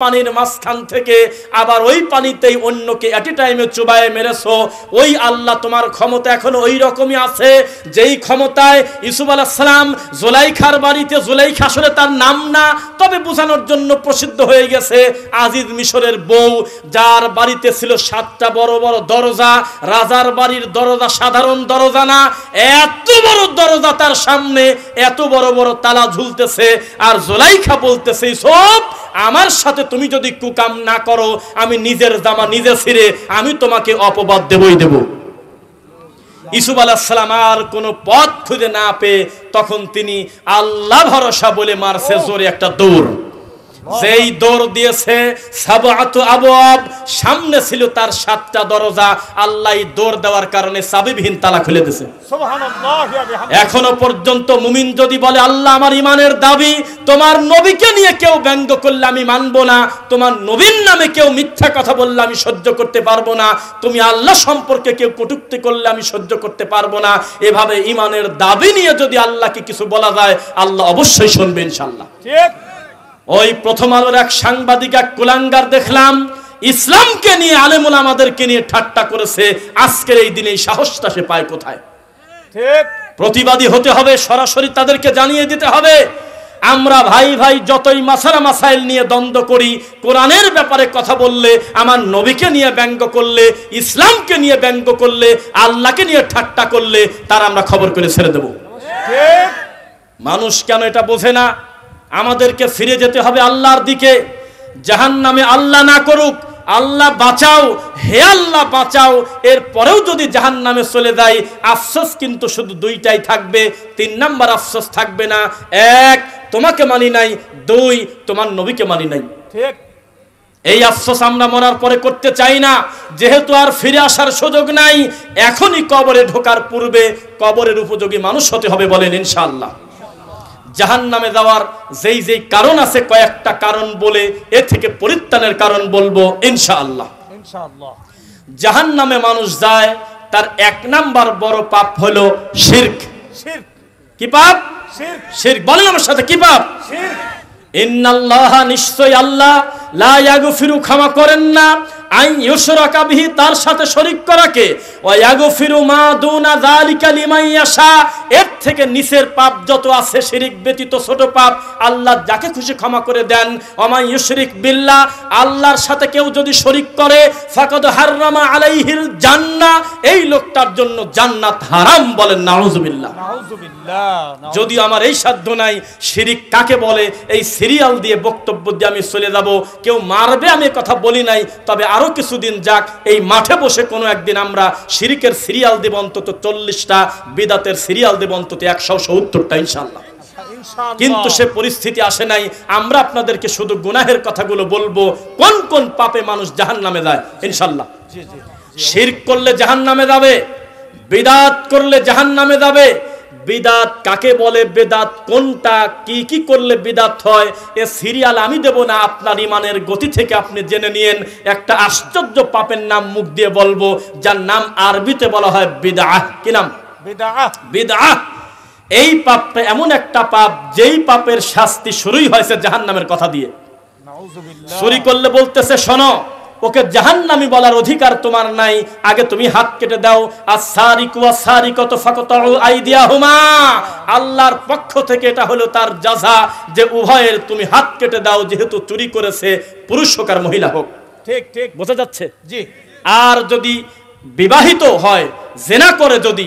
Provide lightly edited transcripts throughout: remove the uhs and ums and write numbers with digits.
পানির মাঝখান থেকে আবার ওই পানিতেই অন্যকে এট এ টাইমে চুবায়ে মেরেছো, ওই আল্লাহ তোমার ক্ষমতা এখনো ওই রকমই আছে যেই ক্ষমতায় ইউসুফ আলাইহিস সালাম জুলাইখার বাড়িতে, জুলাইখা আসলে তার নাম না, তবে বোঝানোর জন্য প্রসিদ্ধ হয়ে গেছে আজিজ মিশরের বউ, যার বাড়িতে ছিল 7টা বড় বড় দরজা। রাজার বাড়ির দরজা সাধারণ দরজা না, এত বড় দরজা, তার সামনে এত বড় বড় তালা ঝুলতেছে। আর জুলাইখা বলতেছে, সব আমার সাথে তুমি যদি কুকাম না করো, আমি নিজের জামা নিজে ছিঁড়ে আমি তোমাকে অপবাদ দেবই দেব। ইউসুফ আলাইহিস সালাম আর কোনো পথ খুঁজে না পেয়ে তখন তিনি আল্লাহ ভরসা বলে মারছে জোরে একটা দৌড়। যেই দৌড় দিয়েছে, সাবআতু আবওয়াব, সামনে ছিল তার 7টা দরজা, আল্লাহ দৌড় দেওয়ার কারণে চাবিবিহীন তালা খুলে দিয়েছে। সুবহানাল্লাহ। এখনো পর্যন্ত মুমিন যদি বলে আল্লাহ আমার ইমানের দাবি, তোমার নবীকে নিয়ে কেউ ব্যঙ্গ করলে আমি মানব না, তোমার নবীর নামে কেউ মিথ্যা কথা বললে আমি সহ্য করতে পারবো না, তুমি আল্লাহ সম্পর্কে কেউ কটূক্তি করলে আমি সহ্য করতে পারবো না, এভাবে ইমানের দাবি নিয়ে যদি আল্লাহকে কিছু বলা যায়, আল্লাহ অবশ্যই শুনবে ইনশাআল্লাহ। ঠিক। ওই প্রথম আলোর এক সাংবাদিক, এক কুলাঙ্গার দেখলাম ইসলামকে নিয়ে, আলেম ওলামাদেরকে নিয়ে ঠাট্টা করেছে। আজকের এই দিনে এই সাহসটা সে পায় কোথায়? ঠিক। প্রতিবাদী হতে হবে, সরাসরি তাদেরকে জানিয়ে দিতে হবে। আমরা ভাই ভাই যতই মাসালা মাসাইল নিয়ে দ্বন্দ্ব করি, কোরআনের ব্যাপারে কথা বললে, আমার নবীকে নিয়ে ব্যঙ্গ করলে, ইসলামকে নিয়ে ব্যঙ্গ করলে, আল্লাহকে নিয়ে ঠাট্টা করলে, তার আমরা খবর করে ছেড়ে দেব। ঠিক। মানুষ কেন এটা বোঝে না? আমাদেরকে ফিরে যেতে হবে আল্লাহর দিকে। জাহান্নামে আল্লাহ না করুক, আল্লাহ বাঁচাও, হে আল্লাহ বাঁচাও, এরপরেও যদি জাহান্নামে চলে যায়, আফসোস কিন্তু শুধু 2টাই থাকবে। 3 নাম্বার আফসোস থাকবে না। 1, তোমাকে মানি নাই, 2, তোমার নবীকে মানি নাই। ঠিক। এই আফসোস আমরা মরার পরে করতে চাই না, যেহেতু আর ফিরে আসার সুযোগ নাই। এখনই কবরে ঢোকার পূর্বে কবরের উপযোগী মানুষ হতে হবে, বলেন ইনশাআল্লাহ। জাহান্নামে যাওয়ার যেই যেই কারণ আছে, কয়েকটা কারণ বলে এর থেকে পরিত্রাণের কারণ বলবো ইনশাআল্লাহ। ইনশাআল্লাহ। জাহান্নামে মানুষ যায়, তার 1 নাম্বার বড় পাপ হলো শিরক। শিরক কি পাপ? শিরক। শিরক বলেন আমার সাথে, কি পাপ? শিরক। ইন্নাল্লাহা, নিশ্চয় আল্লাহ, লা ইয়াগফিরু, ক্ষমা করেন না, আই ইউশরাকা বিহি, তার সাথে শরীক করাকে, ওয়া ইয়াগফিরু মা দুনা যালিকা লিমান ইয়াশা, এর থেকে নিচের পাপ যত আছে শিরক ব্যতীত ছোট পাপ, আল্লাহ যাকে খুশি ক্ষমা করে দেন। ওয়া মান ইউশরিক বিল্লাহ, আল্লাহর সাথে কেউ যদি শরীক করে, ফাকাদ হাররামা আলাইহিল জান্নাহ, এই লোকটার জন্য জান্নাত হারাম। বলেন নাউযুবিল্লাহ। নাউযুবিল্লাহ। যদিও আমার এই সাধ্য নাই শিরক কাকে বলে এই সিরিয়াল দিয়ে বক্তব্য দিয়ে আমি চলে যাব, কেউ মারবে আমি কথা বলি নাই, তবে আরো কিছুদিন যাক, এই মাঠে বসে কোনো একদিন আমরা শিরকের সিরিয়াল দেব অন্তত 40টা, বিদাতের সিরিয়াল দেব অন্তত 170টা ইনশাআল্লাহ। কিন্তু সে পরিস্থিতি আসে নাই। আমরা আপনাদেরকে শুধু গুনাহের কথাগুলো বলবো, কোন কোন পাপে মানুষ জাহান্নামে যায় ইনশাআল্লাহ। শিরক করলে জাহান্নামে যাবে, বিদাত করলে জাহান্নামে যাবে। বিদাত কাকে বলে, বেদাত কোনটা, কি কি করলে বিদাত হয়, এ সিরিয়াল আমি দেব না। আপনার ইমানের গতি থেকে আপনি জেনে নিয়েন। একটা আশ্চর্য পাপের নাম মুখ দিয়ে বলবো, যার নাম আরবিতে বলা হয় বিদআহ। কি নাম? বিদআহ। বিদআহ। এই পাপটা এমন একটা পাপ, যেই পাপের শাস্তি শুরুই হয়েছে জাহান্নামের কথা দিয়ে। নাউযুবিল্লাহ। চুরি করলে বলতেছে, শোনো, ওকে জাহান্নামী বলার অধিকার তোমার নাই, আগে তুমি হাত কেটে দাও। আস-সারিকু ওয়াস-সারিকাতু ফাকতাউ আইদিয়াহুমা, আল্লাহর পক্ষ থেকে এটা হলো তার জাযা, যে উভয়ের তুমি হাত কেটে দাও, যেহেতু চুরি করেছে, পুরুষ হোক আর মহিলা হোক। ঠিক ঠিক, বোঝা যাচ্ছে? জি। আর যদি বিবাহিত হয়, জেনা করে, যদি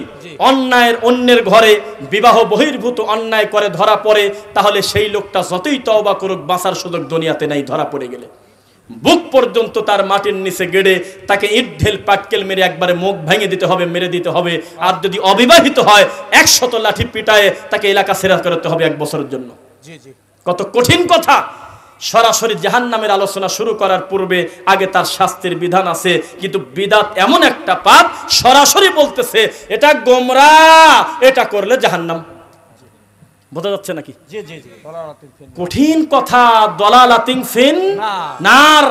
অন্যায়ের অন্যের ঘরে বিবাহ বহির্ভূত অন্যায় করে ধরা পড়ে, তাহলে সেই লোকটা যতই তওবা করুক, বাঁচার সুযোগ দুনিয়াতে নাই। ধরা পড়ে গেলে বুক পর্যন্ত তার মাটির নিচে গেড়ে তাকে ইট ঢেল পাটকেল মেরে একবারে মুখ ভেঙে দিতে হবে, মেরে দিতে হবে। আর যদি অবিবাহিত হয়, 100 লাঠি পিটায়ে তাকে এলাকা ছেড়ে করতে হবে 1 বছরের জন্য। জি জি, কত কঠিন কথা। সরাসরি জাহান্নামের আলোচনা শুরু করার পূর্বে আগে তার শাস্তির বিধান আছে। কিন্তু বিদাত এমন একটা পাপ, সরাসরি বলতেছে এটা গোমরাহ, এটা করলে জাহান্নাম। বোঝা যাচ্ছে নাকি? জি জি জি, কঠিন কথা। দলালাতিন ফিন নার,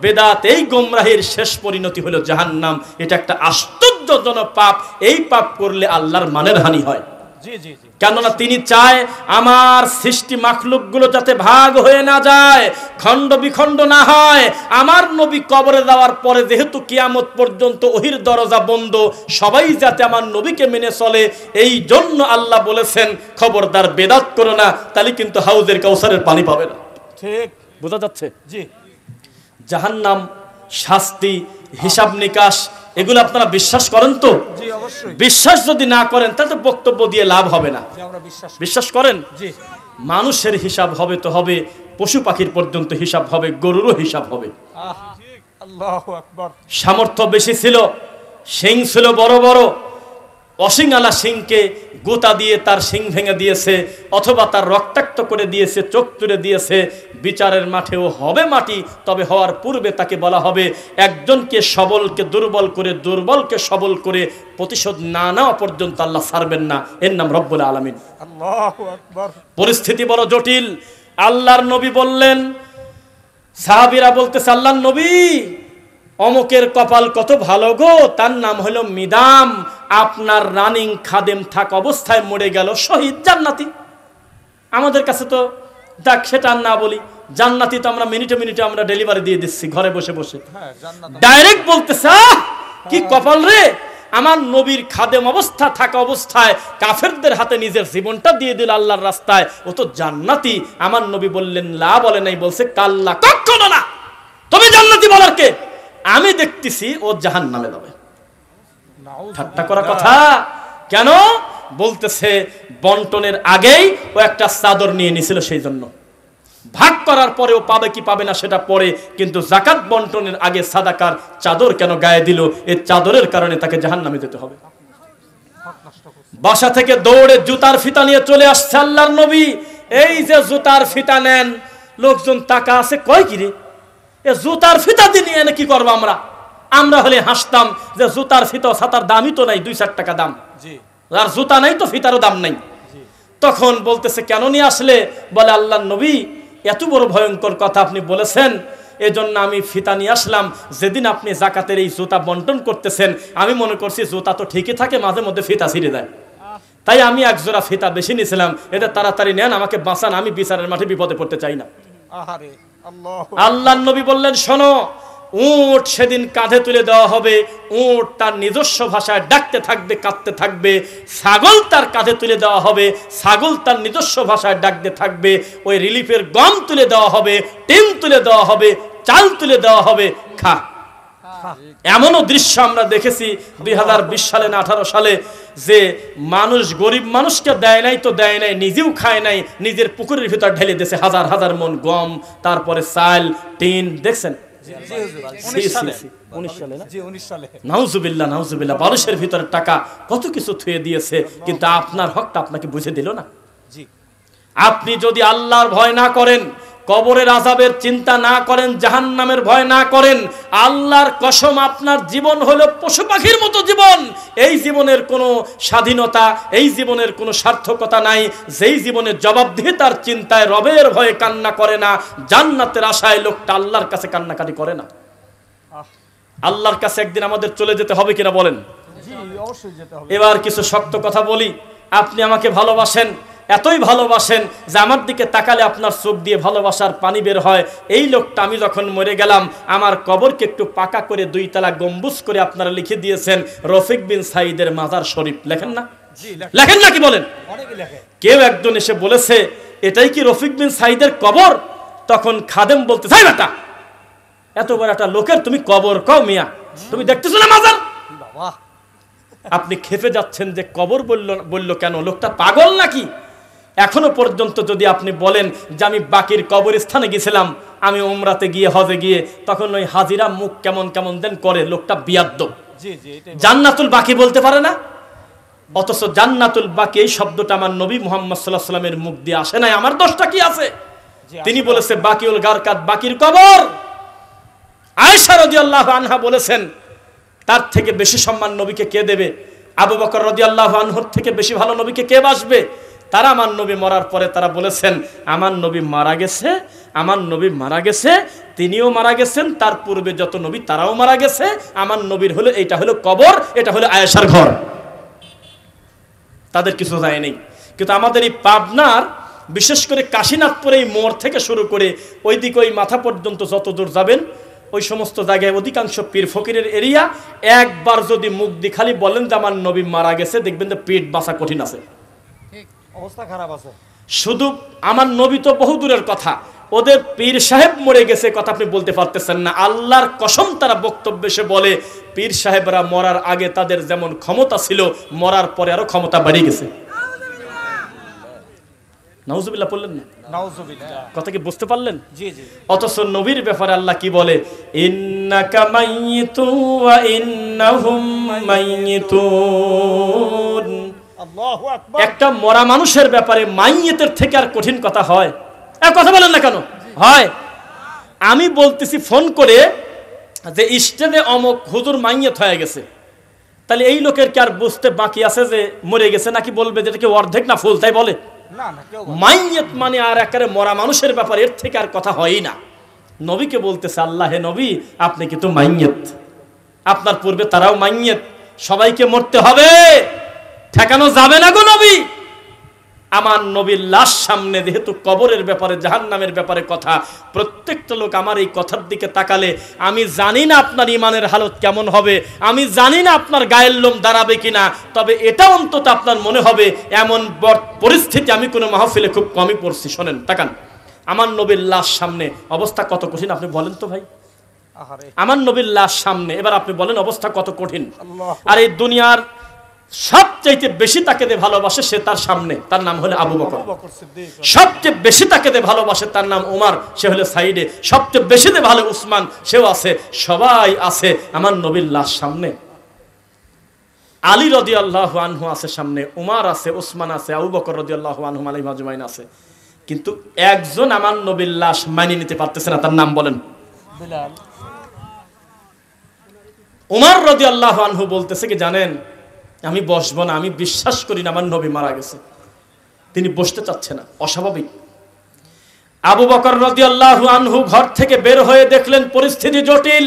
বেদাত, এই গোমরাহের শেষ পরিণতি হলো জাহান্নাম। এটা একটা আশ্চর্যজনক পাপ। এই পাপ করলে আল্লাহর মানের হানি হয়। জি জি জি, কেননা তিনি চায় আমার সৃষ্টি মাখলুকগুলো যাতে ভাগ হয়ে না যায়, খণ্ড বিখণ্ড না হয়। আমার নবী কবরে যাওয়ার পরে যেহেতু কিয়ামত পর্যন্ত ওহির দরজা বন্ধ, সবাই যাতে আমার নবীকে মেনে চলে, এই জন্য আল্লাহ বলেছেন খবরদার বেদাত করো না, তাহলে কিন্তু হাউজের কাউসারের পানি পাবে না। ঠিক, বোঝা যাচ্ছে? জি জাহান্নাম, শাস্তি, হিসাব নিকাশ, এগুলো আপনারা বিশ্বাস করেন তো? জি অবশ্যই, বিশ্বাস যদি না করেন তাহলে বক্তব্য দিয়ে লাভ হবে না। যে আমরা বিশ্বাস, বিশ্বাস করেন? জি মানুষের হিসাব হবে তো হবে, পশু পাখির পর্যন্ত হিসাব হবে, গরুরও হিসাব হবে। আল্লাহু আকবার। সামর্থ্য বেশি ছিল, শিং ছিল বড় বড়, অসিংওয়ালা সিংকে গোতা দিয়ে তার শিং ভেঙে দিয়েছে, অথবা তার রক্তাক্ত করে দিয়েছে, চোখ তুলে দিয়েছে। বিচারের মাঠেও হবে মাটি, তবে হওয়ার পূর্বে তাকে বলা হবে একজনকে সবলকে দুর্বল করে, দুর্বলকে সবল করে প্রতিশোধ না নেওয়া পর্যন্ত আল্লাহ ছাড়বেন না। এর নাম রব্বুল আলামিন। আল্লাহু আকবার। পরিস্থিতি বড় জটিল। আল্লাহর নবী বললেন, সাহাবীরা বলতেছে আল্লাহর নবী, অমুকের কপাল কত ভালো গো, তার নাম হলো মিদাম, আপনার রানিং খাদেম থাক অবস্থায় মরে গেল, শহীদ, জান্নাতি। আমাদের কাছে তো দেখ সেটা আর না বলি, জান্নাতি তো আমরা মিনিটে মিনিটে আমরা ডেলিভারি দিয়ে দিচ্ছি ঘরে বসে বসে। ডাইরেক্ট বলতেছে কি কপাল রে, আমার নবীর খাদেম অবস্থা থাকা অবস্থায় কাফেরদের হাতে নিজের জীবনটা দিয়ে দিল আল্লাহর রাস্তায়, ও তো জান্নাতি। আমার নবী বললেন লা, বলে নাই, বলছে কাল্লা, কখনো না। তুমি জান্নাতি বলার কে? আমি দেখতেছি ও জাহান্নামে যাবে। ঠাট্টা করা কথা কেন? বলতেছে বন্টনের আগেই ও একটা চাদর নিয়ে নিছিল, সেই জন্য। ভাগ করার পরেও পাবে কি পাবে না সেটা পরে, কিন্তু যাকাত বন্টনের আগে সাদাকার চাদর কেন গায়ে দিল? এই চাদরের কারণে তাকে জাহান্নামে যেতে হবে। বাসা থেকে দৌড়ে জুতার ফিতা নিয়ে চলে আসছে আল্লাহর নবী। এই যে জুতার ফিতা নেন, লোকজন টাকা আছে কয় কি রে, এ জুতার ফিতা দিয়ে নিয়ে এনে কি করবো আমরা? আমরা হলে হাসতাম যে জুতার ফিতা ছাতার দামই তো নাই, 2-4 টাকা দাম, আর জুতা নাই তো ফিতারও দাম নাই। তখন বলতেছে কেন নিয়ে আসলে? বলে আল্লাহর নবী, এত বড় ভয়ঙ্কর কথা আপনি বলেছেন, এজন্য আমি ফিতা নিয়ে আসলাম। যেদিন আপনি যাকাতের এই জুতা বন্টন করতেছেন, আমি মনে করছি জুতা তো ঠিকই থাকে, মাঝে মধ্যে ফিতা ছিঁড়ে যায়, তাই আমি এক জোড়া ফিতা বেশি নিয়েছিলাম। এটা তাড়াতাড়ি নেন, আমাকে বাঁচান, আমি বিচারের মাঠে বিপদে পড়তে চাই না। আল্লাহর নবী বললেন শোনো, উট সেদিন কাঁধে তুলে দেওয়া হবে, উট তার নিজস্ব ভাষায় ডাকতে থাকবে, কাঁদতে থাকবে। ছাগল তার কাঁধে তুলে দেওয়া হবে, ছাগল তার নিজস্ব ভাষায় ডাকতে থাকবে। ওই রিলিফের গম তুলে দেওয়া হবে, টিম তুলে দেওয়া হবে, চাল তুলে দেওয়া হবে, খা। এমনও দৃশ্য আমরা দেখেছি 2020 সালে না 18 সালে, যে মানুষ গরিব মানুষকে দেয় নাই তো দেয় নাই, নিজেও খায় নাই, নিজের পুকুরের ভিতর ঢেলে দিয়েছে হাজার হাজার মন গম, তারপরে চাল, টিন। দেখছেন? 19 সালে না? নাউজুবিল্লাহ, নাউজুবিল্লাহ। মানুষের ভিতরে টাকা কত কিছু থুয়ে দিয়েছে, কিন্তু আপনার হকটা আপনাকে বুঝে দিল না। আপনি যদি আল্লাহর ভয় না করেন, কবরের আযাবের চিন্তা না করেন, জাহান্নামের ভয় না করেন, আল্লাহর কসম আপনার জীবন হলো পশু পাখির মতো জীবন। এই জীবনের কোনো স্বাধীনতা, এই জীবনের কোনো সার্থকতা নাই। যেই জীবনের জবাবদিহিতার চিন্তায় রবের ভয়ে কান্না করে না, জান্নাতের আশায় লোকটা আল্লাহর কাছে কান্নাকাটি করে না। আল্লাহর কাছে একদিন আমাদের চলে যেতে হবে কিনা বলেন? এবার কিছু শক্ত কথা বলি। আপনি আমাকে ভালোবাসেন, এতই ভালোবাসেন যে আমার দিকে তাকালে আপনার চোখ দিয়ে ভালোবাসার পানি বের হয়। এই লোকটা আমি যখন মরে গেলাম, আমার কবরকে একটু পাকা করে 2 তলা গম্বুজ করে আপনারা লিখে দিয়েছেন রফিক বিন সাইদের মাজার শরীফ। লেখেন না? লেখেন না কি বলেন? কেউ একজন এসে বলেছে এটাই কি রফিক বিন সাইদের কবর? তখন খাদেম বলতে, যাই বেটা, এত বড় একটা লোকের তুমি কবর কও মিয়া, তুমি দেখতেছো না মাজার? আপনি খেপে যাচ্ছেন যে কবর বললো কেন, লোকটা পাগল নাকি? এখনো পর্যন্ত যদি আপনি বলেন যে আমি বাকির কবরস্থানে গেছিলাম, আমি উমরাতে গিয়ে, হজে গিয়ে, তখন ওই হাজিরা মুখ কেমন কেমন দেন করে, লোকটা বিয়াদ্দব। জান্নাতুল বাকি বলতে পারে না, অথচ জান্নাতুল বাকি এই শব্দটা আমার নবী মুহাম্মদ সাল্লাল্লাহু আলাইহি ওয়াসাল্লামের মুখ দিয়ে আসে নাই। আমার দোষটা কি আছে? তিনি বলেছে বাকিউল গারকাত, বাকির কবর। আয়েশা রাদিয়াল্লাহু আনহা বলেছেন তার থেকে বেশি সম্মান নবীকে কে দেবে? আবু বকর রাদিয়াল্লাহু আনহুর থেকে বেশি ভালো নবীকে কে বাসবে? তারা আমার নবী মরার পরে তারা বলেছেন আমার নবী মারা গেছে, আমার নবী মারা গেছে, তিনিও মারা গেছেন, তার পূর্বে যত নবী তারাও মারা গেছে, আমার নবীর হলো এইটা হলো কবর, এটা হলো আয়েশার ঘর। তাদের কিছু যায় নেই। কিন্তু আমাদের এই পাবনার বিশেষ করে কাশীনাথপুর এই মোড় থেকে শুরু করে ওইদিকে ওই মাথা পর্যন্ত যত দূর যাবেন ওই সমস্ত জায়গায় অধিকাংশ পীর ফকিরের এরিয়া। একবার যদি মুখ দিয়ে খালি বলেন যে আমার নবী মারা গেছে, দেখবেন যে পেট বাঁচা কঠিন আছে, অবস্থা খারাপ আছে। শুধু আমার নবী তো বহু দূরের কথা, ওদের পীর সাহেব মরে গেছে কথা আপনি বলতে পারতেছেন না। আল্লাহর কসম তারা বক্তব্যে সে বলে পীর সাহেবরা মরার আগে তাদের যেমন ক্ষমতা ছিল, মরার পরে আরো ক্ষমতা বেড়ে গেছে। নাউজুবিল্লাহ বললেন না? নাউজুবিল্লাহ। কথা কি বুঝতে পারলেন? জি জি। অথচ নবীর ব্যাপারে আল্লাহ কি বলে? ইন্নাকা মাইয়িতু ওয়া ইন্নাহুম মাইয়িতুন। আল্লাহু আকবার। একটা মরা মানুষের ব্যাপারে মাইয়িতের থেকে আর কঠিন কথা হয়? কথা বলেন না কেন? হয়। আমি বলতেছি ফোন করে যে স্টেজে অমুক হুজুর মাইয়িত হয়ে গেছে, তাহলে এই লোকের কি আর বুঝতে বাকি আছে যে মরে গেছে, নাকি বলবে যে এটা কি অর্ধেক না ফুল? তাই বলে না না, কেউ মাইয়িত মানে আর একেবারে মরা মানুষের ব্যাপারে এর থেকে আর কথা হয়ই না। নবীকে বলতেছে আল্লাহ, হে নবী আপনি কিন্তু মাইয়িত, আপনার পূর্বে তারাও মাইয়িত, সবাইকে মরতে হবে, ঠেকানো যাবে না গো নবী। আমার নবীর লাশ সামনে, যেহেতু কবরের ব্যাপারে জাহান্নামের ব্যাপারে কথা, প্রত্যেকটা লোক আমার এই কথার দিকে তাকালে আমি জানি না আপনার ইমানের হালত কেমন হবে, আমি জানি না আপনার গায়ের লোম দাঁড়াবে কিনা, তবে এটা অন্তত আপনার মনে হবে এমন পরিস্থিতি আমি কোনো মাহফিলে খুব কমই পড়ছি। শোনেন, তাকান, আমার নবীর লাশ সামনে, অবস্থা কত কঠিন আপনি বলেন তো ভাই। আহারে আমার নবীর লাশ সামনে, এবার আপনি বলেন অবস্থা কত কঠিন। আল্লাহ। আর এই দুনিয়ার সবচেয়ে বেশি তাকে দে ভালোবাসে সে তার সামনে, তার নাম হলো আবু বকর। আবু বকর সিদ্দিক। সবচেয়ে বেশি তাকে দে ভালোবাসে তার নাম ওমর, সে হলো সাইডে। সবচেয়ে বেশি দে ভালো উসমান, সেও আছে। সবাই আছে আমার নবীর লাশ সামনে। আলী রাদিয়াল্লাহু আনহু আছে সামনে, উমর আছে, উসমান আছে, আবু বকর রাদিয়াল্লাহু আনহু আলাইহিম আজমাইন আছে। কিন্তু একজন আমার নবীর লাশ মানিয়ে নিতে পারতেছে না, তার নাম বলেন? বিলাল। উমর রাদিয়াল্লাহু আনহু বলতেছে কি জানেন, আমি বসবো না, আমি বিশ্বাস করি না আমার নবী মারা গেছে। তিনি বসতে চাচ্ছে না, অস্বাভাবিক। আবু বকর রাদিয়াল্লাহু আনহু ঘর থেকে বের হয়ে দেখলেন পরিস্থিতি জটিল।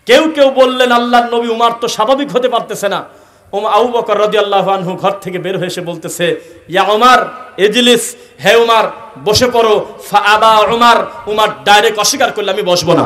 কেউ কেউ বললেন আল্লাহর নবী উমর তো স্বাভাবিক হতে পারতেছে না। আবু বকর রাদিয়াল্লাহু আনহু ঘর থেকে বের হয়ে এসে বলতেছে, ইয়া উমর ইজলিস, হে উমর বসে পড়ো। ফা আবা উমর, উমর ডাইরেক্ট অস্বীকার করলে আমি বসবো না।